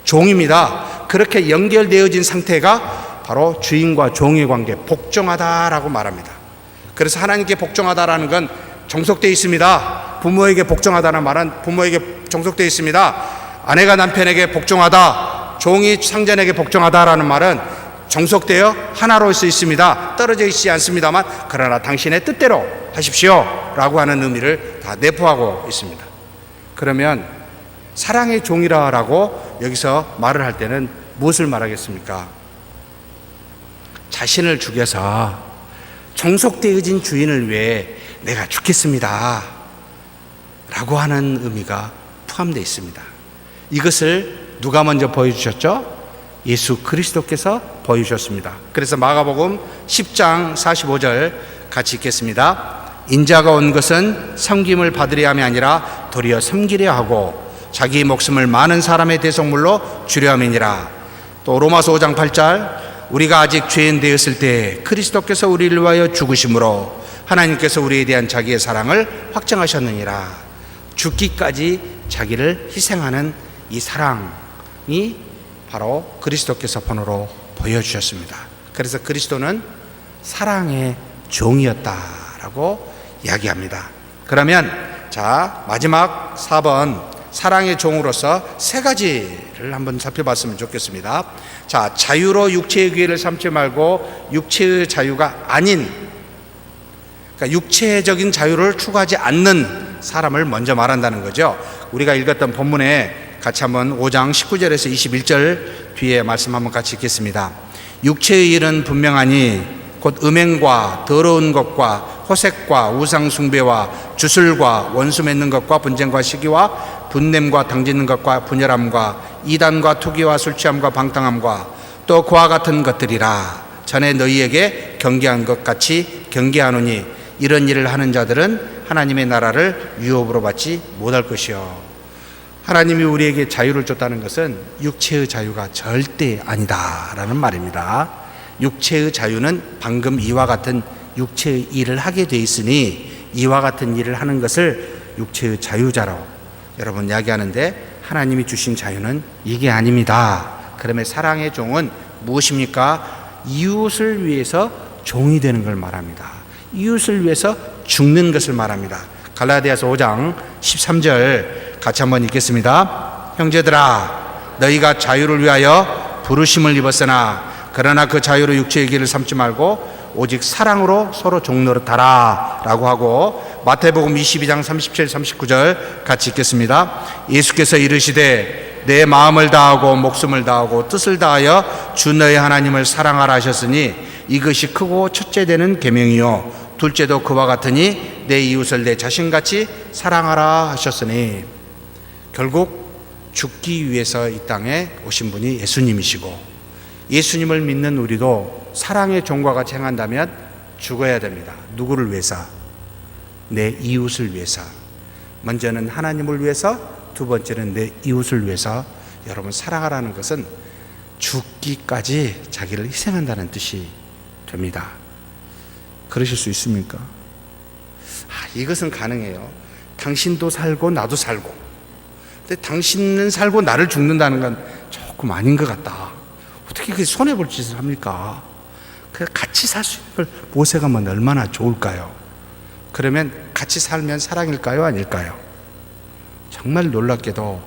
종입니다. 그렇게 연결되어진 상태가 바로 주인과 종의 관계, 복종하다라고 말합니다. 그래서 하나님께 복종하다라는 건 종속되어 있습니다. 부모에게 복종하다는 말은 부모에게 종속되어 있습니다. 아내가 남편에게 복종하다, 종이 상전에게 복종하다라는 말은 종속되어 하나로 할 수 있습니다. 떨어져 있지 않습니다만 그러나 당신의 뜻대로 하십시오 라고 하는 의미를 다 내포하고 있습니다. 그러면 사랑의 종이라고 여기서 말을 할 때는 무엇을 말하겠습니까? 자신을 죽여서 종속되어진 주인을 위해 내가 죽겠습니다 라고 하는 의미가 포함되어 있습니다. 이것을 누가 먼저 보여주셨죠? 예수 그리스도께서 보여주셨습니다. 그래서 마가복음 10장 45절 같이 읽겠습니다. 인자가 온 것은 섬김을 받으려 함이 아니라 도리어 섬기려 하고 자기 목숨을 많은 사람의 대속물로 주려 함이니라. 또 로마서 5장 8절 우리가 아직 죄인 되었을 때 그리스도께서 우리를 위하여 죽으심으로 하나님께서 우리에 대한 자기의 사랑을 확정하셨느니라. 죽기까지 자기를 희생하는 이 사랑이 바로 그리스도께서 본으로 보여주셨습니다. 그래서 그리스도는 사랑의 종이었다라고 이야기합니다. 그러면 자, 마지막 4번 사랑의 종으로서 세 가지를 한번 살펴봤으면 좋겠습니다. 자, 자유로 육체의 기회를 삼지 말고 육체의 자유가 아닌, 그러니까 육체적인 자유를 추구하지 않는 사람을 먼저 말한다는 거죠. 우리가 읽었던 본문에 같이 한번 5장 19절에서 21절 뒤에 말씀 한번 같이 읽겠습니다. 육체의 일은 분명하니 곧 음행과 더러운 것과 호색과 우상 숭배와 주술과 원수 맺는 것과 분쟁과 시기와 분냄과 당짓는 것과 분열함과 이단과 투기와 술 취함과 방탕함과 또 그와 같은 것들이라. 전에 너희에게 경계한 것 같이 경계하노니 이런 일을 하는 자들은 하나님의 나라를 유업으로 받지 못할 것이요. 하나님이 우리에게 자유를 줬다는 것은 육체의 자유가 절대 아니다라는 말입니다. 육체의 자유는 방금 이와 같은 육체의 일을 하게 돼 있으니 이와 같은 일을 하는 것을 육체의 자유자로 여러분 이야기하는데 하나님이 주신 자유는 이게 아닙니다. 그러면 사랑의 종은 무엇입니까? 이웃을 위해서 종이 되는 걸 말합니다. 이웃을 위해서 죽는 것을 말합니다. 갈라디아서 5장 13절 같이 한번 읽겠습니다. 형제들아 너희가 자유를 위하여 부르심을 입었으나 그러나 그 자유로 육체의 길을 삼지 말고 오직 사랑으로 서로 종노릇하라 라고 하고 마태복음 22장 37, 39절 같이 읽겠습니다. 예수께서 이르시되 내 마음을 다하고 목숨을 다하고 뜻을 다하여 주 너희 하나님을 사랑하라 하셨으니 이것이 크고 첫째 되는 계명이요 둘째도 그와 같으니 내 이웃을 내 자신같이 사랑하라 하셨으니 결국 죽기 위해서 이 땅에 오신 분이 예수님이시고 예수님을 믿는 우리도 사랑의 종과 같이 행한다면 죽어야 됩니다. 누구를 위해서? 내 이웃을 위해서. 먼저는 하나님을 위해서, 두 번째는 내 이웃을 위해서. 여러분 사랑하라는 것은 죽기까지 자기를 희생한다는 뜻이 됩니다. 그러실 수 있습니까? 이것은 가능해요. 당신도 살고 나도 살고. 근데 당신은 살고 나를 죽는다는 건 조금 아닌 것 같다. 어떻게 그렇게 손해볼 짓을 합니까? 그래서 같이 살 수 있는 걸 모색하면 얼마나 좋을까요? 그러면 같이 살면 사랑일까요? 아닐까요? 정말 놀랍게도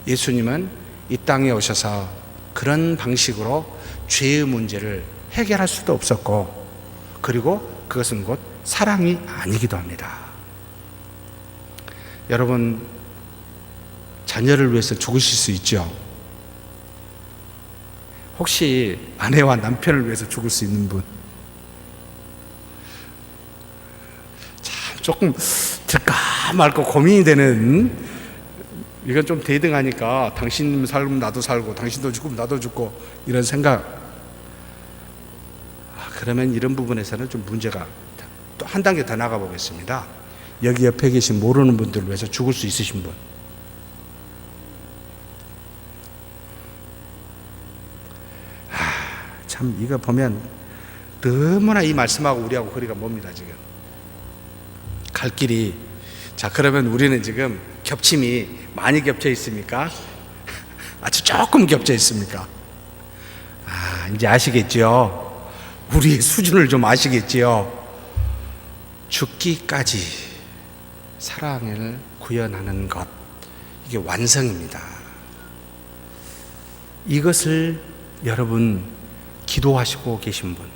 예수님은 이 땅에 오셔서 그런 방식으로 죄의 문제를 해결할 수도 없었고 그리고 그것은 곧 사랑이 아니기도 합니다. 여러분, 자녀를 위해서 죽으실 수 있죠. 혹시 아내와 남편을 위해서 죽을 수 있는 분? 참 조금 들까 말까 고민이 되는, 이건 좀 대등하니까 당신 살면 나도 살고 당신도 죽으면 나도 죽고 이런 생각. 그러면 이런 부분에서는 좀 문제가, 또 한 단계 더 나가 보겠습니다. 여기 옆에 계신 모르는 분들을 위해서 죽을 수 있으신 분, 참 이거 보면 너무나 이 말씀하고 우리하고 거리가 멉니다. 지금 갈 길이. 자, 그러면 우리는 지금 겹침이 많이 겹쳐 있습니까? 아주 조금 겹쳐 있습니까? 이제 아시겠죠? 우리의 수준을 좀 아시겠지요? 죽기까지 사랑을 구현하는 것, 이게 완성입니다. 이것을 여러분 기도하시고 계신 분,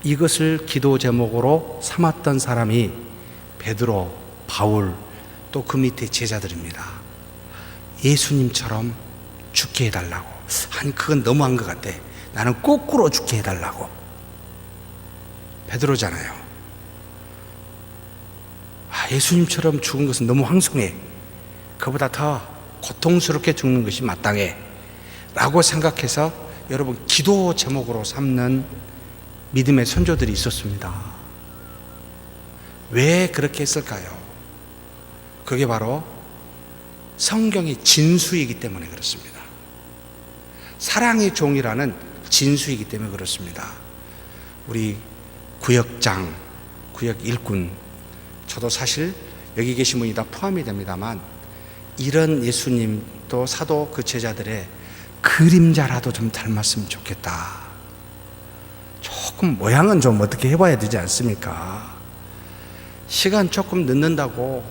이것을 기도 제목으로 삼았던 사람이 베드로, 바울, 또 그 밑에 제자들입니다. 예수님처럼 죽게 해달라고. 아니, 그건 너무한 것 같아. 나는 거꾸로 죽게 해달라고. 베드로잖아요. 예수님처럼 죽은 것은 너무 황송해. 그보다 더 고통스럽게 죽는 것이 마땅해 라고 생각해서 여러분 기도 제목으로 삼는 믿음의 선조들이 있었습니다. 왜 그렇게 했을까요? 그게 바로 성경의 진수이기 때문에 그렇습니다. 사랑의 종이라는 진수이기 때문에 그렇습니다. 우리 구역장, 구역 일꾼, 저도 사실 여기 계신 분이 다 포함이 됩니다만, 이런 예수님 또 사도 그 제자들의 그림자라도 좀 닮았으면 좋겠다. 조금 모양은 좀 어떻게 해봐야 되지 않습니까? 시간 조금 늦는다고,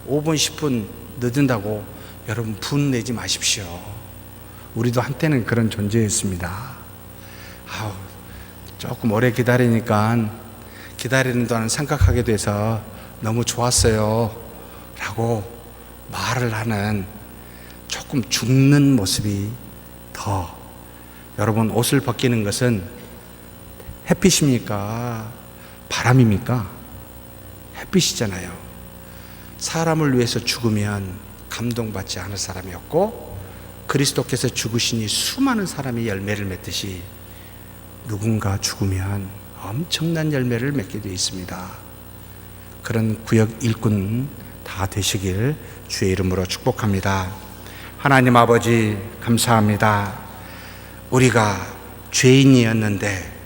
5분 10분 늦는다고 여러분 분내지 마십시오. 우리도 한때는 그런 존재였습니다. 조금 오래 기다리니까 기다리는 동안 생각하게 돼서 너무 좋았어요 라고 말을 하는, 조금 죽는 모습이 더, 여러분 옷을 벗기는 것은 햇빛입니까? 바람입니까? 햇빛이잖아요. 사람을 위해서 죽으면 감동받지 않을 사람이 없고, 그리스도께서 죽으시니 수많은 사람이 열매를 맺듯이 누군가 죽으면 엄청난 열매를 맺게 되어 있습니다. 그런 구역 일꾼 다 되시길 주의 이름으로 축복합니다. 하나님 아버지, 감사합니다. 우리가 죄인이었는데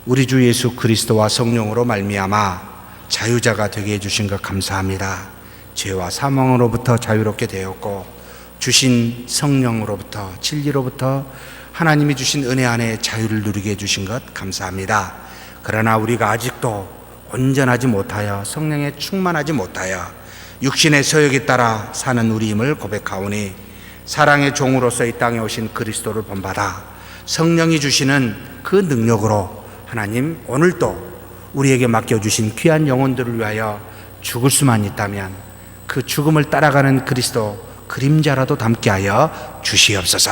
우리 주 예수 그리스도와 성령으로 말미암아 자유자가 되게 해주신 것 감사합니다. 죄와 사망으로부터 자유롭게 되었고, 주신 성령으로부터, 진리로부터 하나님이 주신 은혜 안에 자유를 누리게 해주신 것 감사합니다. 그러나 우리가 아직도 온전하지 못하여, 성령에 충만하지 못하여 육신의 소욕에 따라 사는 우리임을 고백하오니, 사랑의 종으로서 이 땅에 오신 그리스도를 본받아 성령이 주시는 그 능력으로 하나님, 오늘도 우리에게 맡겨주신 귀한 영혼들을 위하여 죽을 수만 있다면 그 죽음을 따라가는 그리스도 그림자라도 담게 하여 주시옵소서.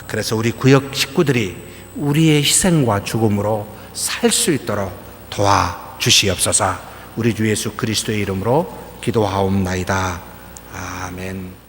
그래서 우리 구역 식구들이 우리의 희생과 죽음으로 살 수 있도록 도와주시옵소서. 우리 주 예수 그리스도의 이름으로 기도하옵나이다. 아멘.